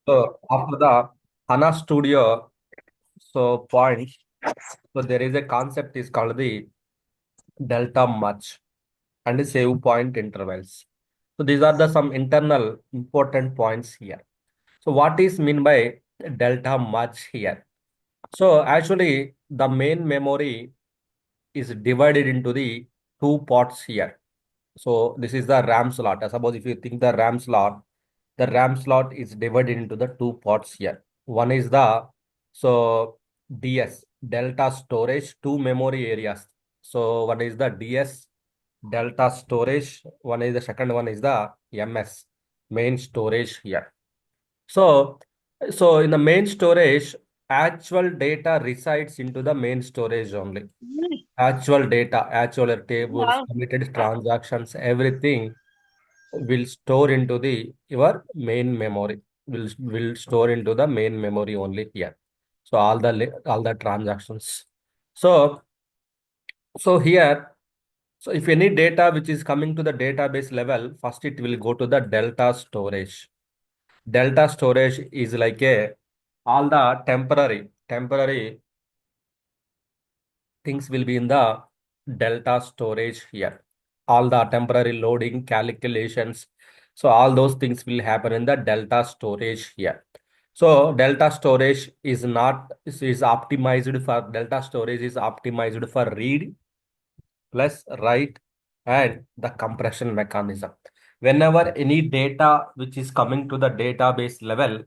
So after the HANA Studio, point, so there is a concept is called the delta merge and the save point intervals. So these are the some internal important points here. So what is mean by delta merge here? So actually the main memory is divided into the two parts here. So this is the RAM slot. Suppose if you think the RAM slot is divided into the two parts here. One is the so DS delta storage, two memory areas. So one is the DS delta storage. One is the second one is the MS main storage here. So in the main storage, actual data resides into the main storage only. Actual data, actual tables, Yeah. committed transactions, everything will store into the your main memory. Will store into the main memory only here. So all the transactions. So here, so if any data which is coming to the database level, first it will go to the delta storage. Delta storage is like a all the temporary things will be in the delta storage here. All the temporary loading calculations. So all those things will happen in the delta storage here. So delta storage is optimized for delta storage is optimized for read plus write and the compression mechanism. Whenever any data which is coming to the database level,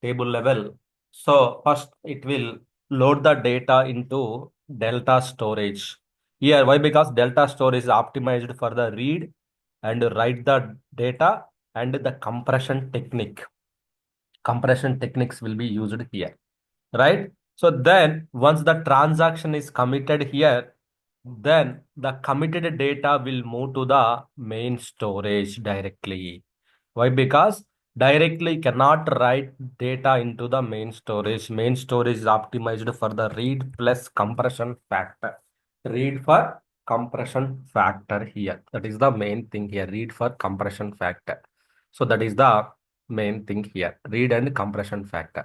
table level, so first it will load the data into delta storage. Here, why? Because delta storage is optimized for the read and write the data and the compression technique. Compression techniques will be used here, right? So then once the transaction is committed here, then the committed data will move to the main storage directly. Why? Because directly cannot write data into the main storage. Main storage is optimized for the read plus compression factor. Read for compression factor here. That is the main thing here. Read for compression factor. So that is the main thing here. Read and compression factor.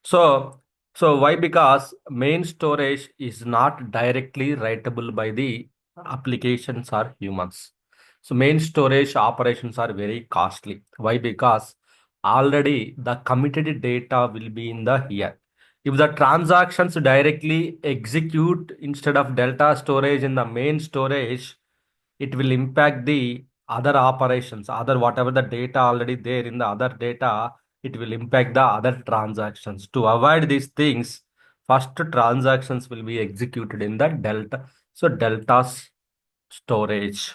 So why? Because main storage is not directly writable by the applications or humans. So main storage operations are very costly. Why? Because already the committed data will be in the here. If the transactions directly execute instead of delta storage in the main storage, it will impact the other operations, other whatever the data already there in the other data, it will impact the other transactions. To avoid these things, first transactions will be executed in the delta. So delta storage.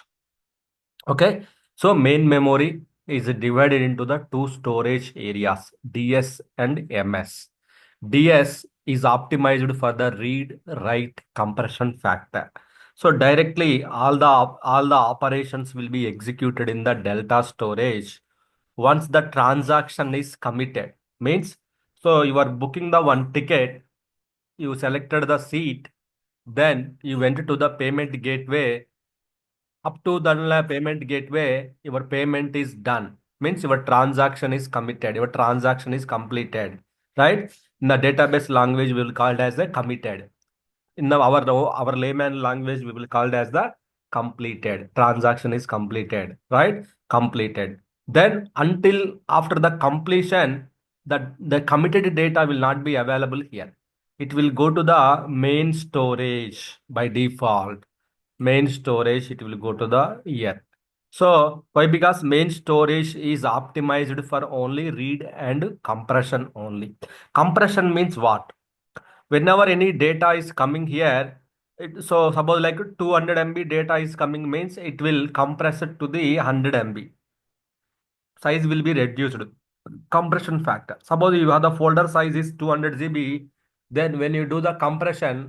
Okay. So main memory is divided into the two storage areas, DS and MS. DS is optimized for the read write compression factor. So directly all the operations will be executed in the delta storage once the transaction is committed. Means so you are booking the one ticket, you selected the seat, then you went to the payment gateway. Up to the payment gateway, your payment is done. Means your transaction is committed. Your transaction is completed. Right? In the database language, we will call it as a committed. In our layman language, we will call it as the completed. Transaction is completed. Right? Completed. Then until after the completion, the committed data will not be available here. It will go to the main storage by default. Main storage it will go to the here. So why? Because main storage is optimized for only read and compression only. Compression means what? Whenever any data is coming here, so suppose like 200 MB data is coming, means it will compress it to the 100 MB. Size will be reduced. Compression factor. Suppose you have the folder size is 200 GB, then when you do the compression,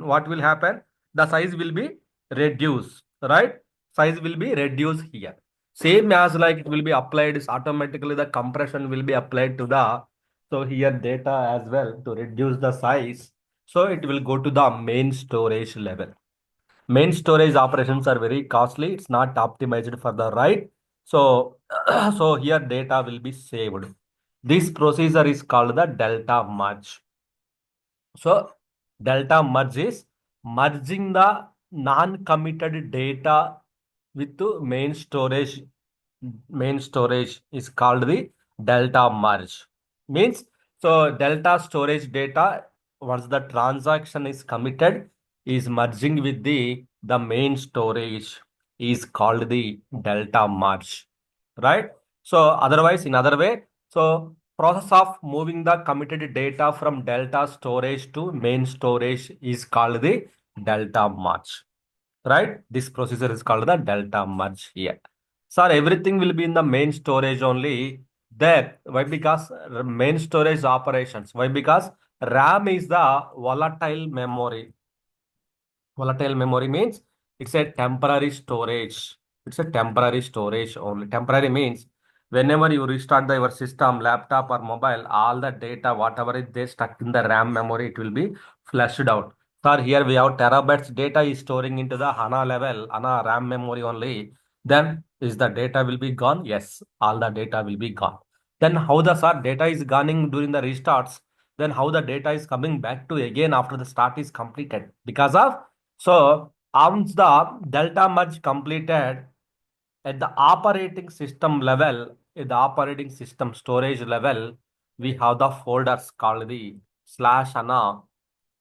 what will happen? The size will be reduced, right? Size will be reduced here. Same as like it will be applied, is automatically the compression will be applied to the, so here data as well to reduce the size. So it will go to the main storage level. Main storage operations are very costly. It's not optimized for the write. So, so here data will be saved. This procedure is called the delta merge. So delta merge is merging the non-committed data with the main storage. Main storage is called the delta merge. Means so delta storage data once the transaction is committed is merging with the main storage is called the delta merge, right? So otherwise in other way, so process of moving the committed data from delta storage to main storage is called the delta merge, right? This procedure is called the delta merge here. Sir, everything will be in the main storage only there. Why? Because main storage operations. Why? Because RAM is the volatile memory. Volatile memory means it's a temporary storage. It's a temporary storage only. Temporary means whenever you restart your system, laptop or mobile, all the data, whatever is there stuck in the RAM memory, it will be flushed out. Sir, here we have terabytes data is storing into the HANA level, HANA RAM memory only. Then is the data will be gone? Yes, all the data will be gone. Then how the sir data is gone during the restarts? Then how the data is coming back to again after the start is completed? Because of so once the delta merge completed at the operating system level, at the operating system storage level, we have the folders called the slash HANA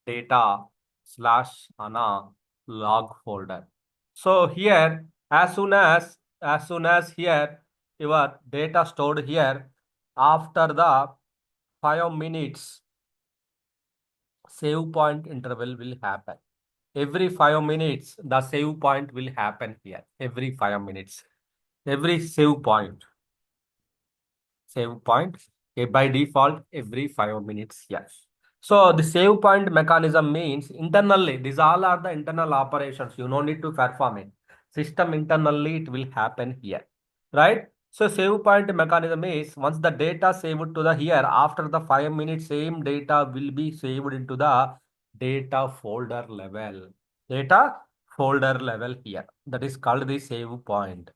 data slash HANA log folder. So here, as soon as here your data stored here, after the 5 minutes save point interval will happen. Every 5 minutes, the save point will happen here. Every 5 minutes. Every save point by default every 5 minutes. Yes. So the save point mechanism means internally, these all are the internal operations. You no need to perform it. System internally it will happen here. Right? So save point mechanism is once the data saved to the here, after the 5 minutes, same data will be saved into the data folder level. Data folder level here. That is called the save point.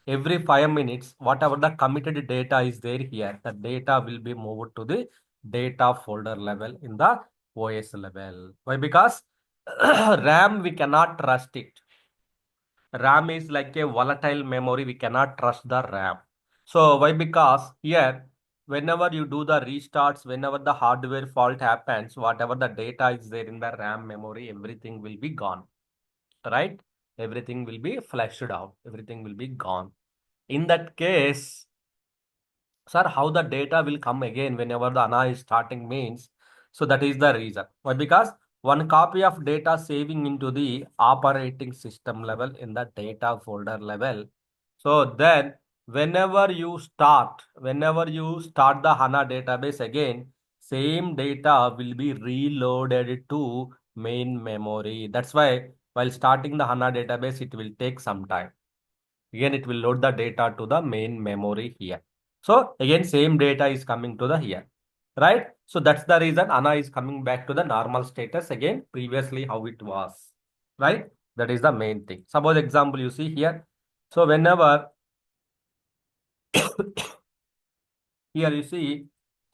Every 5 minutes, whatever the committed data is there here, the data will be moved to the data folder level in the OS level. Why? Because RAM, we cannot trust it. RAM is like a volatile memory. We cannot trust the RAM. So why? Because here, whenever you do the restarts, whenever the hardware fault happens, whatever the data is there in the RAM memory, everything will be gone, right? Everything will be flushed out. Everything will be gone. In that case, sir, how the data will come again whenever the ANA is starting means? So that is the reason. Why? Because one copy of data saving into the operating system level in the data folder level. So then whenever you start the HANA database again, same data will be reloaded to main memory. That's why while starting the HANA database, it will take some time. Again, it will load the data to the main memory here. So again, same data is coming to the here, right? So that's the reason ANA is coming back to the normal status again, previously how it was, right? That is the main thing. Suppose example you see here. So whenever here you see,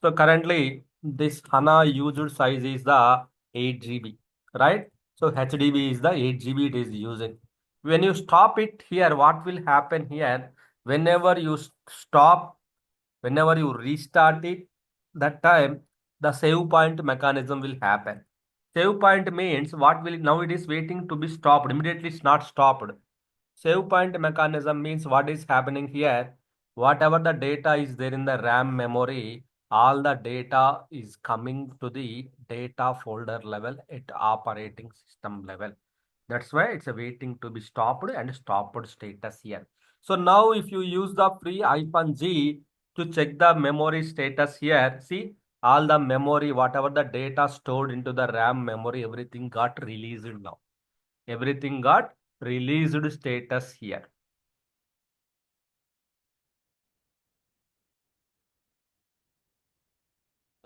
so currently this HANA used size is the 8 GB, right? So HDB is the 8 GB it is using. When you stop it here, what will happen here? Whenever you stop, whenever you restart it, that time the save point mechanism will happen. Save point means what will now it is waiting to be stopped. Immediately it's not stopped. Save point mechanism means what is happening here. Whatever the data is there in the RAM memory, all the data is coming to the data folder level at operating system level. That's why it's waiting to be stopped and stopped status here. So now if you use the free -G to check the memory status here, see all the memory, whatever the data stored into the RAM memory, everything got released now. Everything got released status here.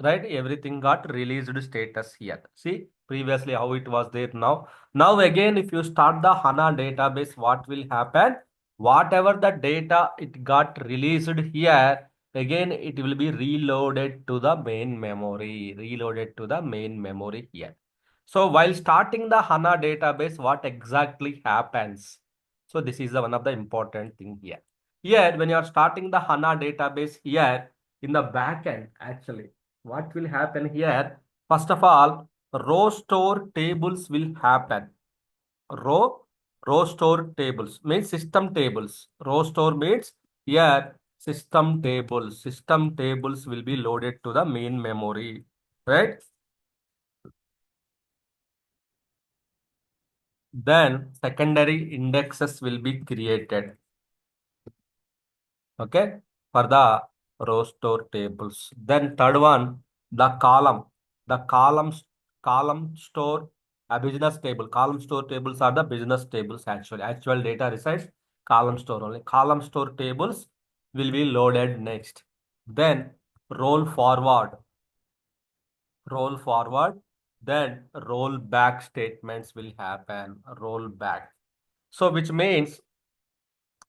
Right? Everything got released status here. See previously how it was there now. Now again, if you start the HANA database, what will happen? Whatever the data it got released here, again it will be reloaded to the main memory, reloaded to the main memory here. So while starting the HANA database, what exactly happens? So this is the one of the important thing here. Here, when you are starting the HANA database here in the backend, actually, what will happen here? First of all, row store tables will happen. Row, row store tables means system tables. Row store means here system tables. System tables will be loaded to the main memory, right? Then secondary indexes will be created, okay, for the row store tables. Then third one, the column, the column store a business table. Column store tables are the business tables. Actually, actual data resides column store only. Column store tables will be loaded next. Then roll forward, roll forward. Then roll back statements will happen. Roll back. So which means,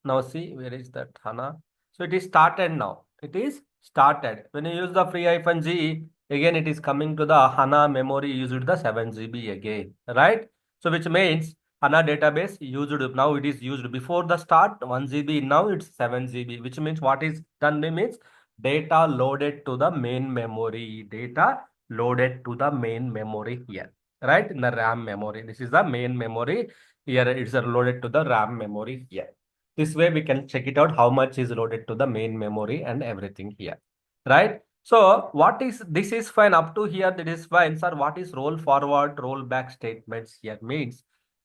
now see, where is that HANA? So it is started now. It is started. When you use the free -g, again it is coming to the HANA memory used the 7 GB again, right? So which means HANA database used, now it is used before the start 1 GB, now it's 7 GB, which means what is done means data loaded to the main memory. Data loaded to the main memory here, right? In the RAM memory. This is the main memory. Here it's loaded to the RAM memory here. This way we can check it out how much is loaded to the main memory and everything here, right? So what is, this is fine up to here, that is fine, sir. What is roll forward, roll back statements here means?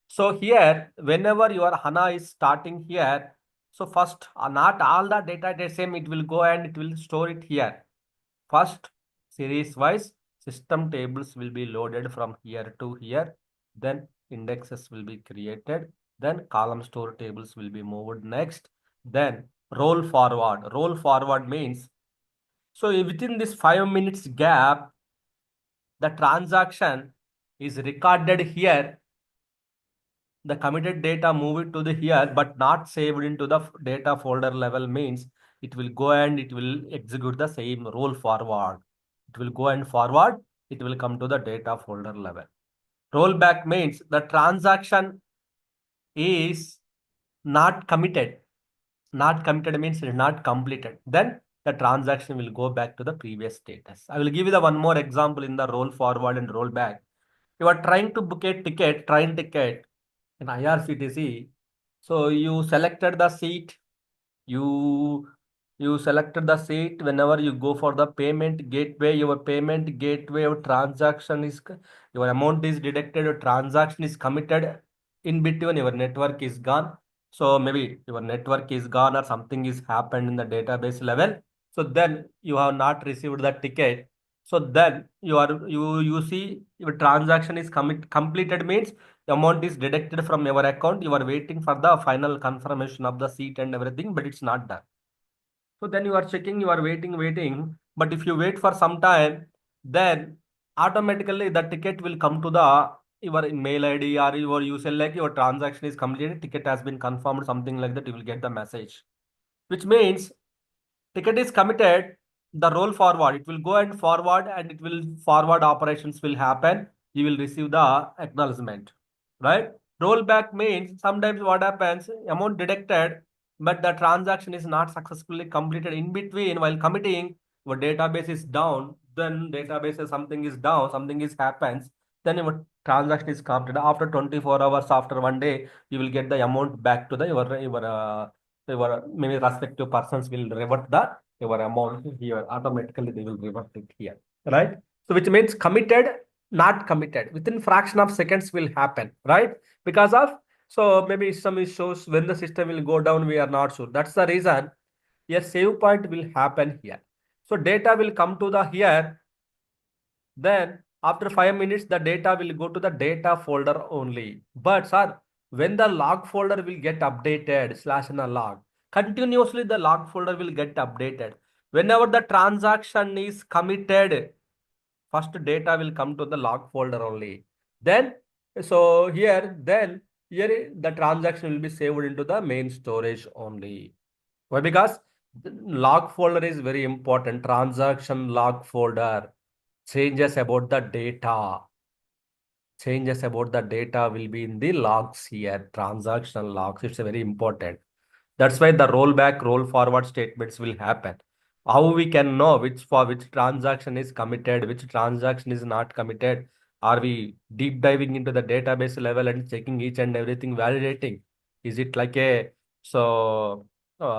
So here, whenever your HANA is starting here, so first, not all the data the same, it will go and it will store it here. First, series wise system tables will be loaded from here to here. Then indexes will be created. Then column store tables will be moved next. Then roll forward. Roll forward means, so within this 5 minutes gap, the transaction is recorded here. The committed data move it to the here, but not saved into the data folder level means it will go and it will execute the same roll forward. It will go and forward, it will come to the data folder level. Rollback means the transaction is not committed. Not committed means it is not completed. Then the transaction will go back to the previous status. I will give you the one more example in the roll forward and roll back. You are trying to book a ticket, train ticket in IRCTC. So you selected the seat, you you selected the seat. Whenever you go for the payment gateway, your payment gateway, your transaction is, your amount is deducted, your transaction is committed. In between, your network is gone. So maybe your network is gone or something is happened in the database level. So then you have not received the ticket. So then you see your transaction is completed means the amount is deducted from your account. You are waiting for the final confirmation of the seat and everything, but it's not done. So then you are checking, you are waiting. But if you wait for some time, then automatically the ticket will come to the your mail ID or your, you say like your transaction is completed, ticket has been confirmed, something like that. You will get the message, which means ticket is committed. The roll forward, it will go and forward, and it will forward operations will happen. You will receive the acknowledgement, right? Rollback means sometimes what happens, amount deducted, but the transaction is not successfully completed. In between, while committing, your database is down. Then database is, something is down, something is happens. Then your transaction is completed after 24 hours. After one day, you will get the amount back to the your maybe respective persons will revert the your amount here. Automatically they will revert it here, right? So which means committed, not committed, within fraction of seconds will happen, right? Because of, so maybe some issues when the system will go down, we are not sure. That's the reason a save point will happen here. So data will come to the here. Then after 5 minutes, the data will go to the data folder only. But sir, when the log folder will get updated, slash and a log, continuously the log folder will get updated. Whenever the transaction is committed, first data will come to the log folder only. Then, so here, then here the transaction will be saved into the main storage only. Why? Because The log folder is very important. Transaction log folder. Changes about the data. Changes about the data will be in the logs here. Transactional logs. It's very important. That's why the rollback, roll forward statements will happen. How we can know which transaction is committed, which transaction is not committed? Are we deep diving into the database level and checking each and everything, validating? Is it like a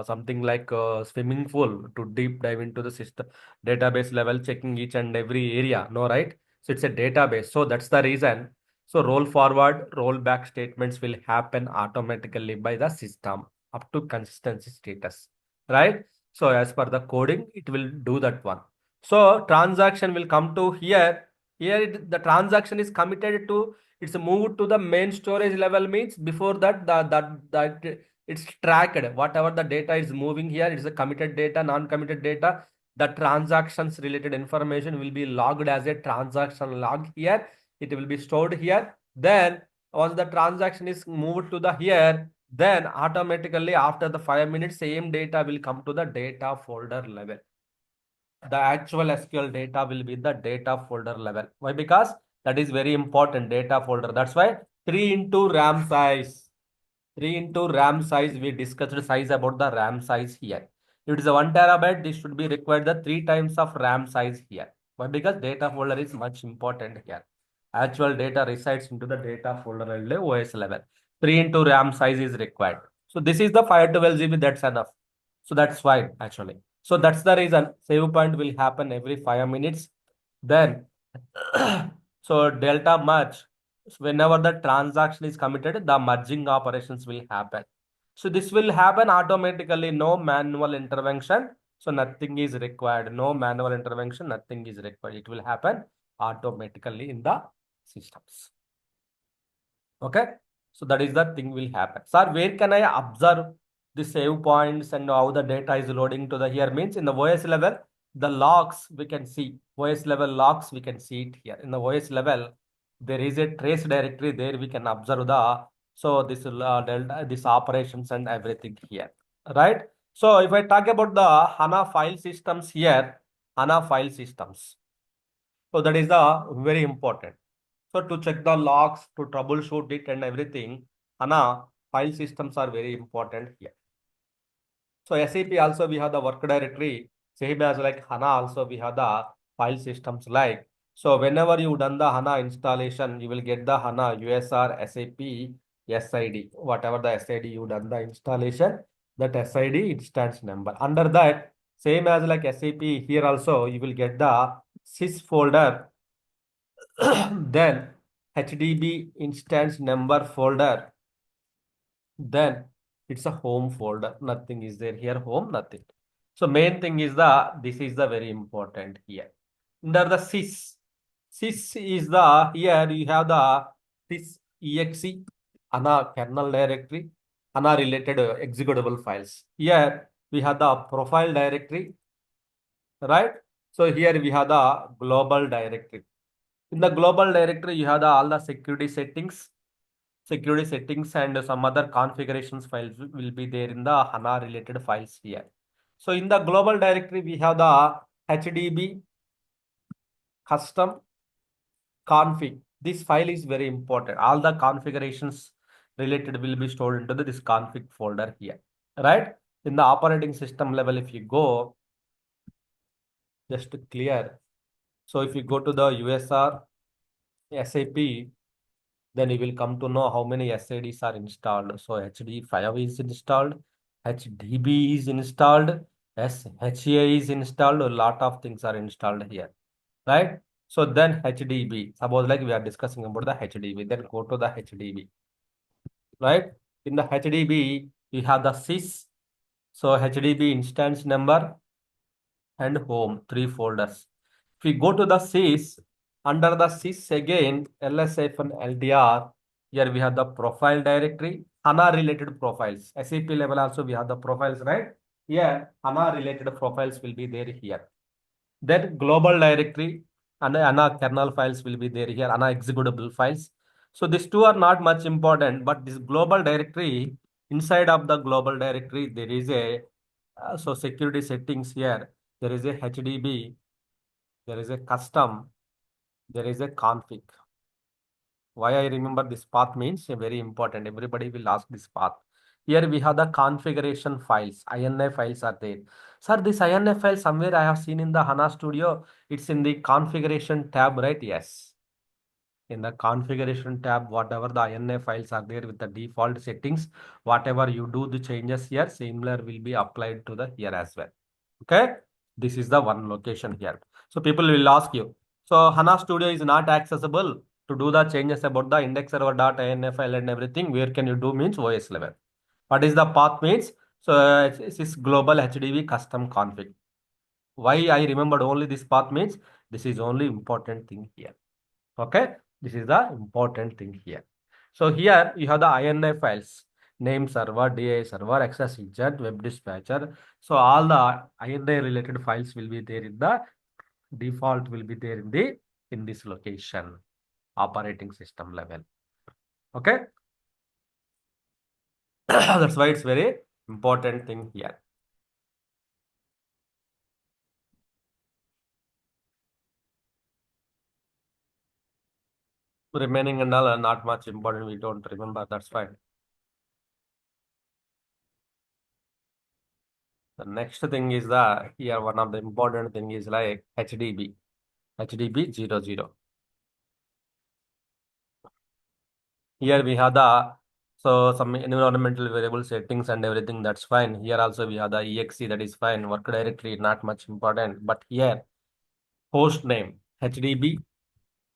something like a swimming pool to deep dive into the system database level, checking each and every area? No, right? So it's a database. So that's the reason. So roll forward, roll back statements will happen automatically by the system up to consistency status, right? So as per the coding, it will do that one. So transaction will come to here. Here the transaction is committed to, it's moved to the main storage level, means before that that it's tracked. Whatever the data is moving here, it's a committed data, non-committed data. The transactions related information will be logged as a transaction log here. It will be stored here. Then once the transaction is moved to the here, then automatically after the 5 minutes, same data will come to the data folder level. The actual SQL data will be the data folder level. Why? Because that is very important, data folder. That's why 3 into RAM size. 3 into RAM size, we discussed size about the RAM size here. If it is a 1 terabyte, this should be required the 3 times of RAM size here. Why? Because data folder is much important here. Actual data resides into the data folder at the OS level. 3 into RAM size is required. So this is the 512 GB, that's enough. So that's fine actually. So that's the reason save point will happen every 5 minutes. Then so delta merge. So whenever the transaction is committed, the merging operations will happen. So this will happen automatically, no manual intervention. So nothing is required. No manual intervention, nothing is required. It will happen automatically in the systems. Okay. So that is the thing will happen. Sir, where can I observe the save points and how the data is loading to the here? Means in the OS level, the logs we can see. OS level logs, we can see it here. In the OS level, there is a trace directory there. We can observe the, so this delta, this operations and everything here. Right? So if I talk about the HANA file systems here, HANA file systems. So that is the very important. So to check the logs, to troubleshoot it and everything, HANA file systems are very important here. So SAP also we have the work directory, same as like HANA also we have the file systems like. So whenever you done the HANA installation, you will get the HANA USR SAP SID. Whatever the SID you done the installation, that SID instance number. Under that, same as like SAP here also, you will get the sys folder, then HDB instance number folder, then it's a home folder. Nothing is there here, home, nothing. So main thing is this is the very important here. Under the sys, sys is the, here you have the sys exe, HANA kernel directory, HANA related executable files. Here we have the profile directory, right? So here we have the global directory. In the global directory, you have all the security settings and some other configurations files will be there in the HANA related files here. So in the global directory, we have the HDB custom config. This file is very important. All the configurations related will be stored into this config folder here, right? In the operating system level, if you go, just to clear. So if you go to the USR SAP, then you will come to know how many SIDs are installed. So HD5 is installed, HDB is installed, SHA is installed, a lot of things are installed here, right? So then HDB, suppose like we are discussing about the HDB, then go to the HDB, right? In the HDB, you have the sys, so HDB instance number and home, 3 folders. If we go to the sys, under the sys again, LSF and LDR, here we have the profile directory, HANA related profiles. SAP level also we have the profiles, right? Here, HANA related profiles will be there here. Then global directory and HANA kernel files will be there here, HANA executable files. So these two are not much important, but this global directory, inside of the global directory, there is a So security settings here, there is a HDB, there is a custom, there is a config. Why I remember this path means very important. Everybody will ask this path. Here we have the configuration files. INI files are there. Sir, this INI file somewhere I have seen in the HANA Studio. It's in the configuration tab, right? Yes. In the configuration tab, whatever the INI files are there with the default settings, whatever you do the changes here, similar will be applied to the here as well. Okay. This is the one location here. So people will ask you. So HANA Studio is not accessible to do the changes about the index server.inf file and everything. Where can you do means OS level. What is the path means? So it is global HDB custom config. Why I remembered only this path means this is only important thing here. Okay. This is the important thing here. So here you have the INI files, name server, DI server, access agent, web dispatcher. So all the INI related files will be there in the default will be there in this location, operating system level. Okay. That's why it's very important thing here. Remaining and all are not much important. We don't remember. That's fine. The next thing is the here one of the important thing is like HDB. HDB 00. Here we have the some environmental variable settings and everything, that's fine. Here also we have the exe, that is fine. Work directory not much important, but here host name HDB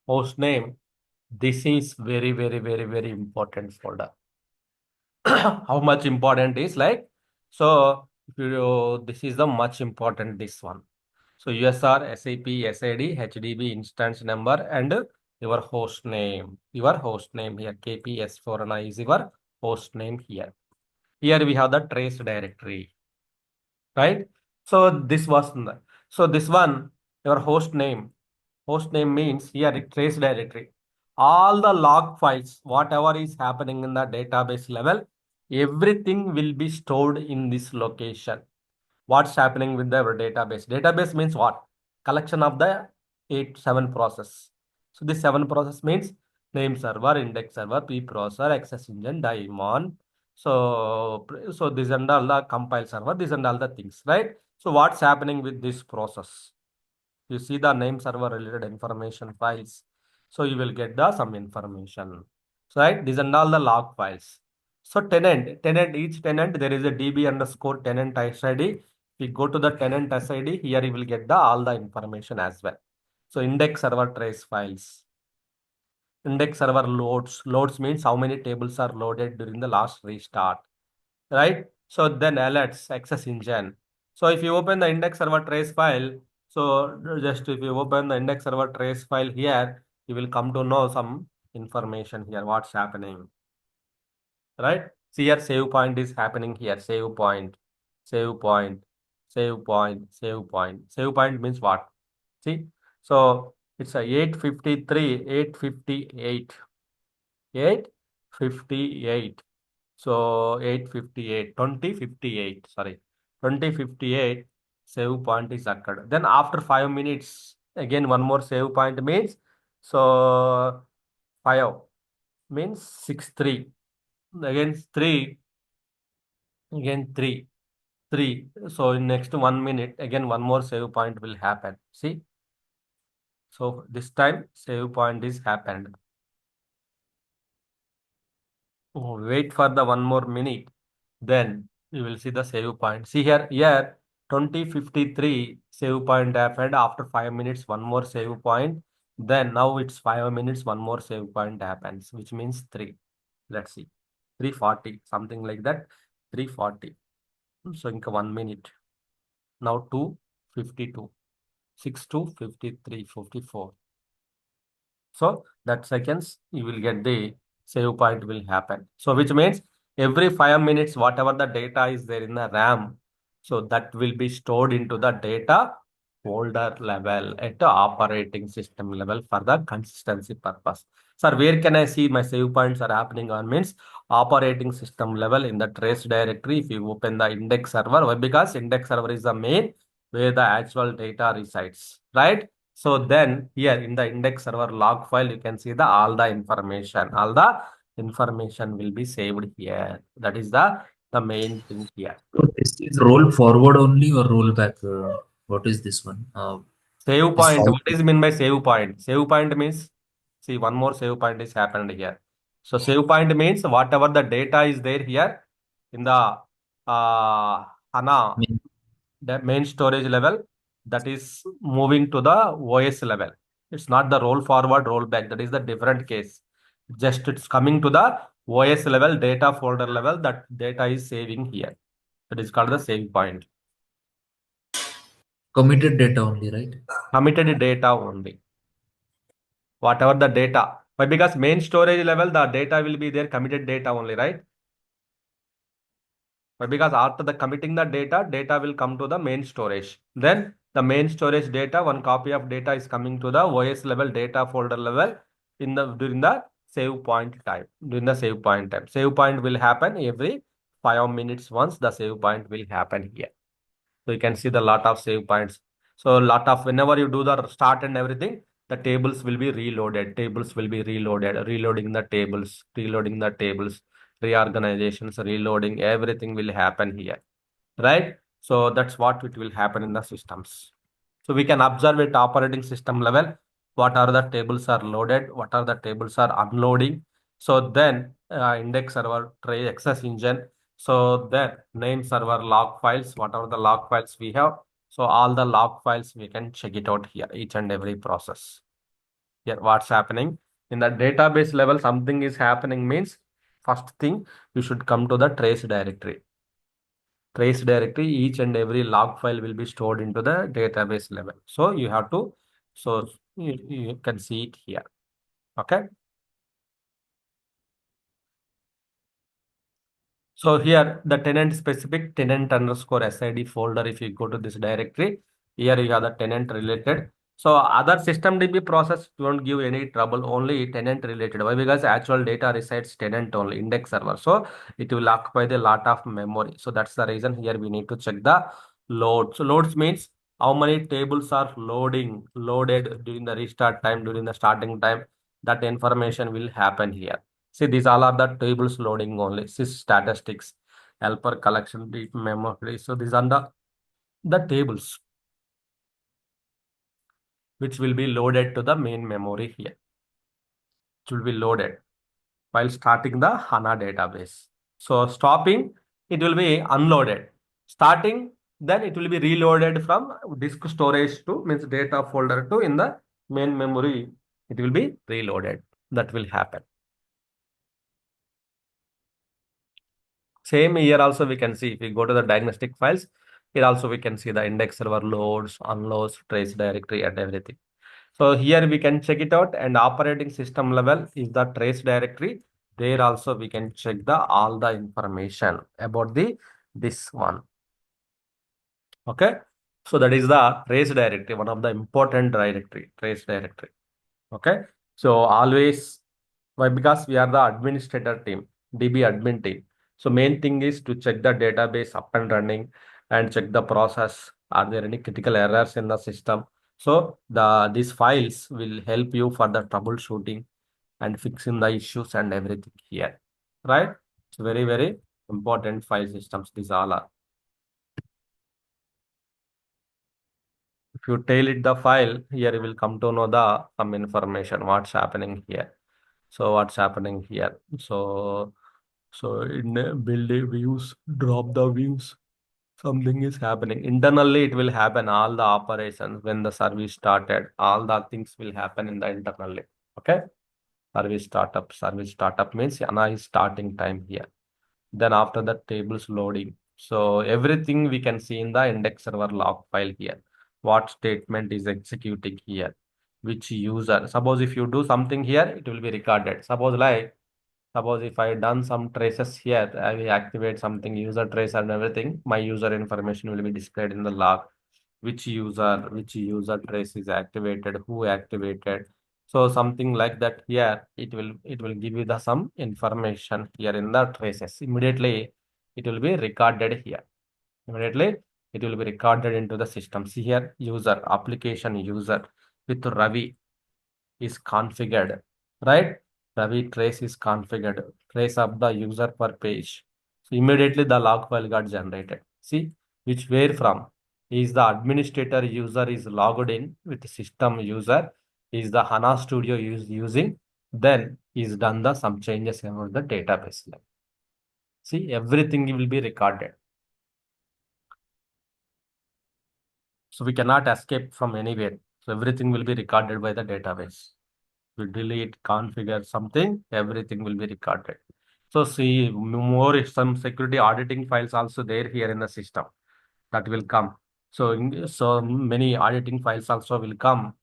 host name, this is very important folder. How much important is like, so if you this is the much important this one. So USR, SAP, SID, HDB instance number, and your host name. Your host name here, KPS4 is your host name here. Here we have the trace directory, right? So this was so this one, your host name. Host name means here it trace directory. All the log files, whatever is happening in the database level, everything will be stored in this location. What's happening with the database? Database means what? Collection of the 7 process. So this 7 process means name server, index server, p processor, access engine, daemon. So this and all the compile server, this and all the things, right? So what's happening with this process? You see the name server related information files. So you will get the some information. So right, these are all the log files. So each tenant, there is a db underscore tenant SID. If you go to the tenant SID, here you will get the all the information as well. So index server trace files. Index server loads. Loads means how many tables are loaded during the last restart, right? So then alerts, access engine. So if you open the index server trace file, so just if you open the index server trace file here, you will come to know some information here, what's happening, right? See here, save point is happening here, save point, save point, save point, save point. Save point means what? See, so it's a 853, 858, 858. So 858, 2058, sorry, 2058 save point is occurred. Then after 5 minutes, again one more save point means, so 5 means 63. Again 3, again 3, 3. So in next 1 minute, again one more save point will happen. See, so this time save point is happened. Wait for the 1 more minute, then you will see the save point. See here 2053 save point happened. After 5 minutes, one more save point. Then now it's 5 minutes, one more save point happens, which means 3. Let's see, 340, something like that. 340. So in 1 minute. Now 252, 6253, 54. So that seconds you will get the save point will happen. So which means every 5 minutes, whatever the data is there in the RAM, so that will be stored into the data folder level at the operating system level for the consistency purpose. Sir, where can I see my save points are happening on means operating system level in the trace directory. If you open the index server, why? Because index server is the main where the actual data resides, right? So then here in the index server log file, you can see the all the information. All the information will be saved here. That is the main thing here. So this is roll forward only or roll back? What is this one? Save This point. file. What is mean by save point? Save point means, see, one more save point is happened here. So save point means whatever the data is there here in the HANA, Mean- the main storage level, that is moving to the OS level. It's not the roll forward, roll back. That is the different case. Just it's coming to the OS level, data folder level. That data is saving here. That is called the save point. Committed data only, right? Committed data only. Whatever the data. Why? Because main storage level, the data will be there, committed data only, right? Why? Because after the committing the data, data will come to the main storage. Then the main storage data, one copy of data is coming to the OS level, data folder level in the during the save point time. During the save point time. Save point will happen every 5 minutes once the save point will happen here. So you can see the lot of save points. So lot of whenever you do the start and everything, the tables will be reloaded. Tables will be reloaded, reloading the tables, reloading the tables, reorganizations, reloading, everything will happen here, right? So that's what it will happen in the systems. So we can observe at operating system level, what are the tables are loaded, what are the tables are unloading. So then index server, tray, access engine. So then name server log files, whatever the log files we have. So all the log files, we can check it out here, each and every process. Here, what's happening in the database level, something is happening means first thing, you should come to the trace directory. Trace directory, each and every log file will be stored into the database level. So you have to, so you can see it here. Okay. So here the tenant specific tenant underscore SID folder, if you go to this directory, here you have the tenant related. So other system DB process won't give any trouble, only tenant related. Why? Because actual data resides tenant only, index server. So it will occupy the lot of memory. So that's the reason here we need to check the load. So loads means how many tables are loaded during the restart time, during the starting time. That information will happen here. See, these all are the tables loading only. Sys statistics, helper collection, deep memory. So these are the tables which will be loaded to the main memory here. It will be loaded while starting the HANA database. So stopping, it will be unloaded. Starting, then it will be reloaded from disk storage to means data folder to in the main memory. It will be reloaded. That will happen. Same here also we can see if we go to the diagnostic files, here also we can see the index server loads, unloads, trace directory and everything. So here we can check it out, and operating system level is the trace directory. There also we can check the all the information about this one. Okay. So that is the trace directory, one of the important directory, trace directory. Okay. So always, why? Because we are the administrator team, DB admin team. So main thing is to check the database up and running and check the process. Are there any critical errors in the system? So these files will help you for the troubleshooting and fixing the issues and everything here. Right? It's very, very important file systems. These all are. If you tail it the file, here you will come to know the some information, what's happening here. So what's happening here? So in build a views, drop the views, something is happening. Internally, it will happen. All the operations when the service started, all the things will happen in the internally. Okay. Service startup means ANA is starting time here. Then after that tables loading. So everything we can see in the index server log file here. What statement is executing here? Which user? Suppose if you do something here, it will be recorded. Suppose if I done some traces here, I will activate something user trace and everything. My user information will be displayed in the log. which user trace is activated, who activated. So something like that here, it will give you the some information here in the traces. Immediately, it will be recorded here. Immediately, it will be recorded into the system. See here, user, application user with Ravi is configured, right? Ravi trace is configured, trace of the user per page. So immediately the log file got generated. See, which where from? Is the administrator user is logged in with system user, is the HANA Studio using, then is done the some changes about the database. See, everything will be recorded. So we cannot escape from anywhere. So everything will be recorded by the database. We delete, configure something, everything will be recorded. So see, more some security auditing files also there here in the system that will come. So many auditing files also will come,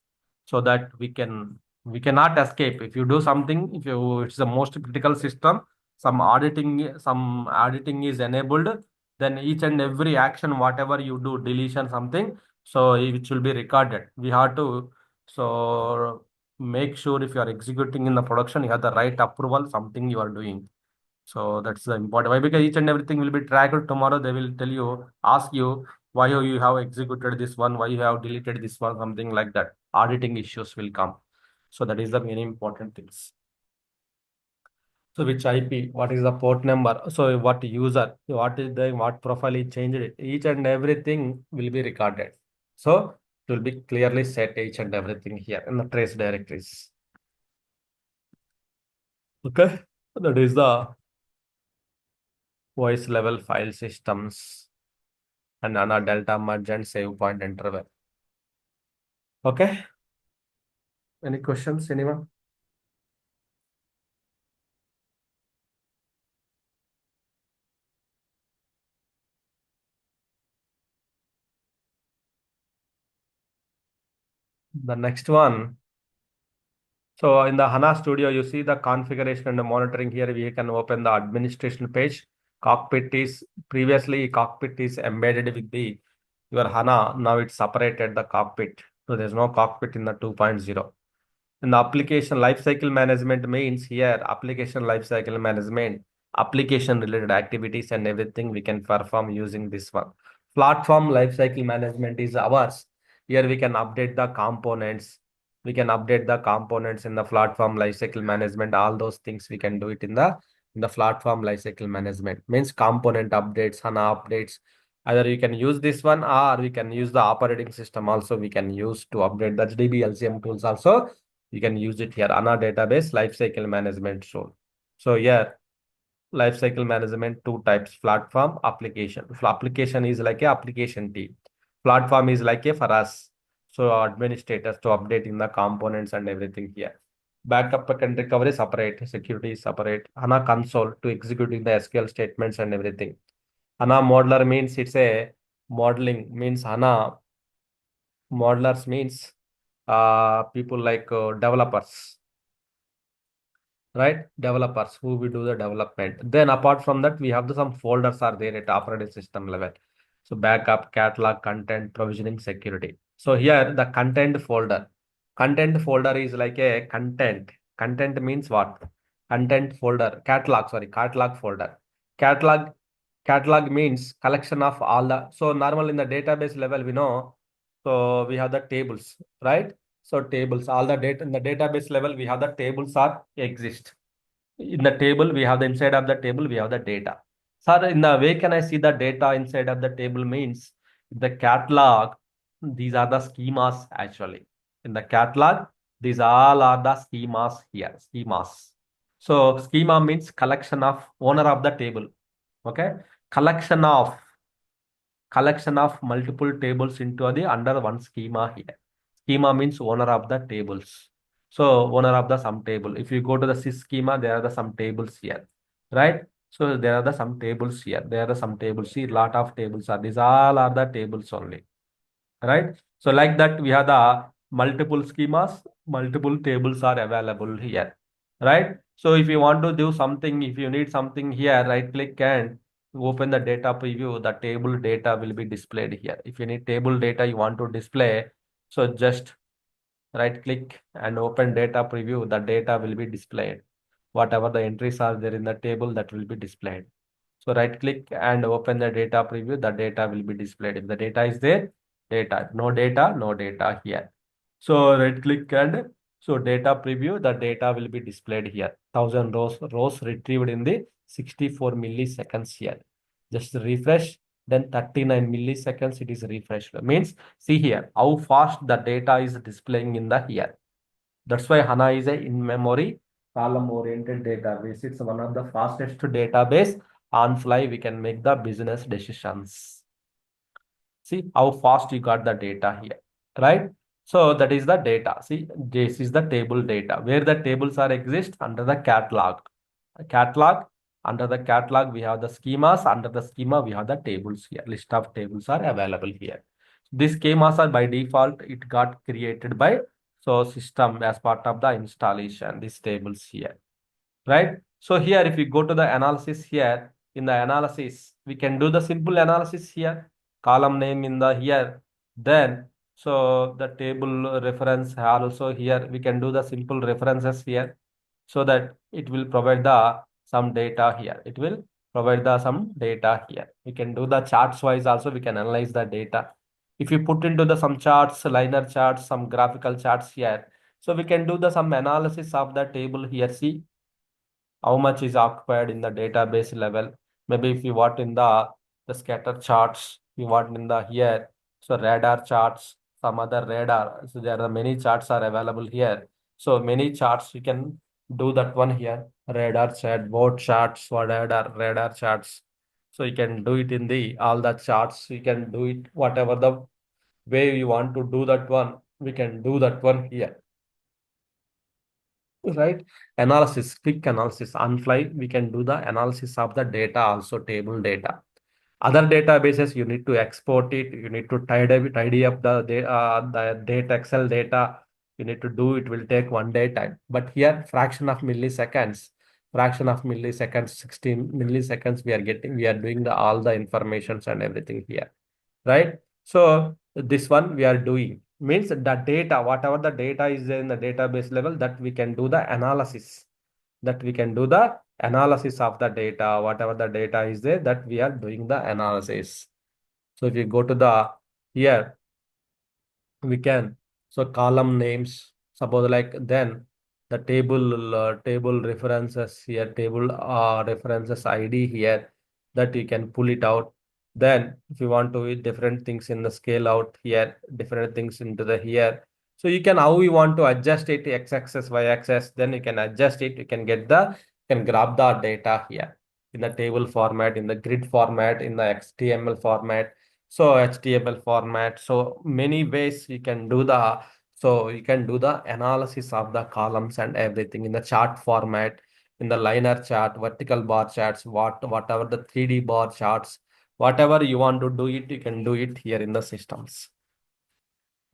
so that we cannot escape. If you do something, if you it's the most critical system, some auditing is enabled, then each and every action, whatever you do, deletion something, so it will be recorded. We have to so make sure if you are executing in the production, you have the right approval, something you are doing. So that's the important. Why? Because each and everything will be tracked. Tomorrow they will tell you, ask you why you have executed this one, why you have deleted this one, something like that. Auditing issues will come. So that is the very important things. So which IP, what is the port number? So what user, what profile he changed it. Each and everything will be recorded. So it will be clearly set each and everything here in the trace directories. Okay. That is the voice level file systems and ANA delta merge and save point interval. Okay. Any questions, anyone? The next one. So in the HANA Studio, you see the configuration and the monitoring here. We can open the administration page. Cockpit is previously cockpit is embedded with the your HANA. Now it's separated the cockpit. So there's no cockpit in the 2.0. And the application lifecycle management means here application lifecycle management, application related activities and everything we can perform using this one. Platform lifecycle management is ours. Here we can update the components. We can update the components in the platform lifecycle management. All those things we can do it in the platform lifecycle management. Means component updates, HANA updates. Either you can use this one or we can use the operating system also. We can use to update the HDB LCM tools also. You can use it here. ANA database lifecycle management tool. So here, lifecycle management, two types: platform, application. Application is like a application team. Platform is like a for us. So administrators to update in the components and everything here. Backup and recovery separate, security is separate. HANA console to executing the SQL statements and everything. HANA modeler means it's a modeling means HANA modelers means people like developers, right? Developers who will do the development. Then apart from that, we have some folders are there at operating system level. So backup, catalog, content, provisioning, security. So here the content folder. Content folder is like a content. Content means what? Content folder. Catalog, sorry, catalog folder. Catalog, catalog means collection of all the. So normal in the database level, we know. So we have the tables, right? So tables, all the data in the database level, we have the tables are exist. In the table, we have the inside of the table, we have the data. Sir, in the way can I see the data inside of the table means the catalog, these are the schemas actually. In the catalog, these all are the schemas here, schemas. So schema means collection of owner of the table. Okay. Collection of multiple tables into the under one schema here. Schema means owner of the tables. So owner of the sum table. If you go to the sys schema, there are the some tables here, right? So there are the some tables here. There are the some tables. See, lot of tables are. These all are the tables only, right? So like that, we have the multiple schemas, multiple tables are available here, right? So if you want to do something, if you need something here, right click and open the data preview, the table data will be displayed here. If any table data you want to display, so just right click and open data preview, the data will be displayed. Whatever the entries are there in the table, that will be displayed. So right click and open the data preview, the data will be displayed. If the data is there, data, no data, no data here. So right click and so data preview, the data will be displayed here. 1000 rows retrieved in the 64 milliseconds here. Just refresh, then 39 milliseconds it is refreshed. Means see here how fast the data is displaying in the here. That's why HANA is a in-memory column-oriented database. It's one of the fastest database. On fly, we can make the business decisions. See how fast you got the data here, right? So that is the data. See, this is the table data where the tables are exist under the catalog. Catalog, under the catalog, we have the schemas. Under the schema, we have the tables here. List of tables are available here. These schemas are by default, it got created by so system as part of the installation, these tables here, right? So here, if you go to the analysis here, in the analysis, we can do the simple analysis here, column name in the here, then so the table reference also here, we can do the simple references here, so that it will provide the some data here. It will provide the some data here. We can do the charts wise also, we can analyze the data. If you put into the some charts, liner charts, some graphical charts here, so we can do the some analysis of the table here. See how much is occupied in the database level. Maybe if you want in the scatter charts, you want in the here, so radar charts, some other radar. So there are many charts are available here. So many charts you can do that one here. Radar chart, board charts, what radar charts. So you can do it in the all the charts. You can do it whatever the way you want to do that one. We can do that one here, right? Analysis, quick analysis on fly, we can do the analysis of the data, also table data. Other databases, you need to export it, you need to tidy up the data, Excel data, you need to do it, will take 1 day time. But here, fraction of milliseconds, 16 milliseconds, we are doing the all the informations and everything here, right? So this one we are doing means the data, whatever the data is there in the database level, that we can do the analysis, that we can do the analysis of the data, whatever the data is there, that we are doing the analysis. So if you go to the here, we can so column names, suppose like then the table references here, table references ID here, that you can pull it out. Then if you want to do different things in the scale out here, different things into the here, so you can how you want to adjust it, x-axis, y-axis, then you can adjust it, you can get the, you can grab the data here in the table format, in the grid format, in the HTML format. So HTML format, so many ways you can do the, so you can do the analysis of the columns and everything in the chart format, in the liner chart, vertical bar charts, whatever the 3D bar charts, whatever you want to do it, you can do it here in the systems,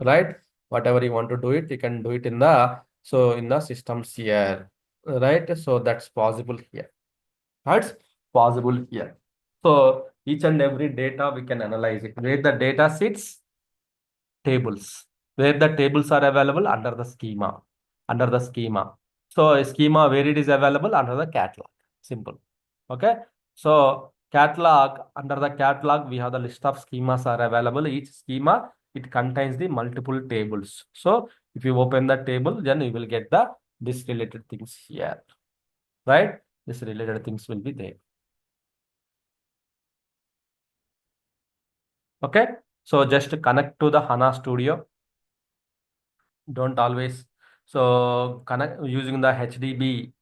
right? Whatever you want to do it, you can do it in the, so in the systems here, right? So that's possible here. That's possible here. So each and every data we can analyze it. Where the data sits, tables. Where the tables are available under the schema. Under the schema. So a schema where it is available under the catalog. Simple. Okay. So catalog, under the catalog, we have the list of schemas are available. Each schema, it contains the multiple tables. So if you open the table, then you will get the this related things here. Right? This related things will be there. Okay, so just connect to the HANA Studio. Don't always. So connect using the HDB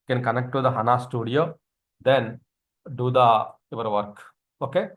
can connect to the HANA Studio. Then do the your work. Okay.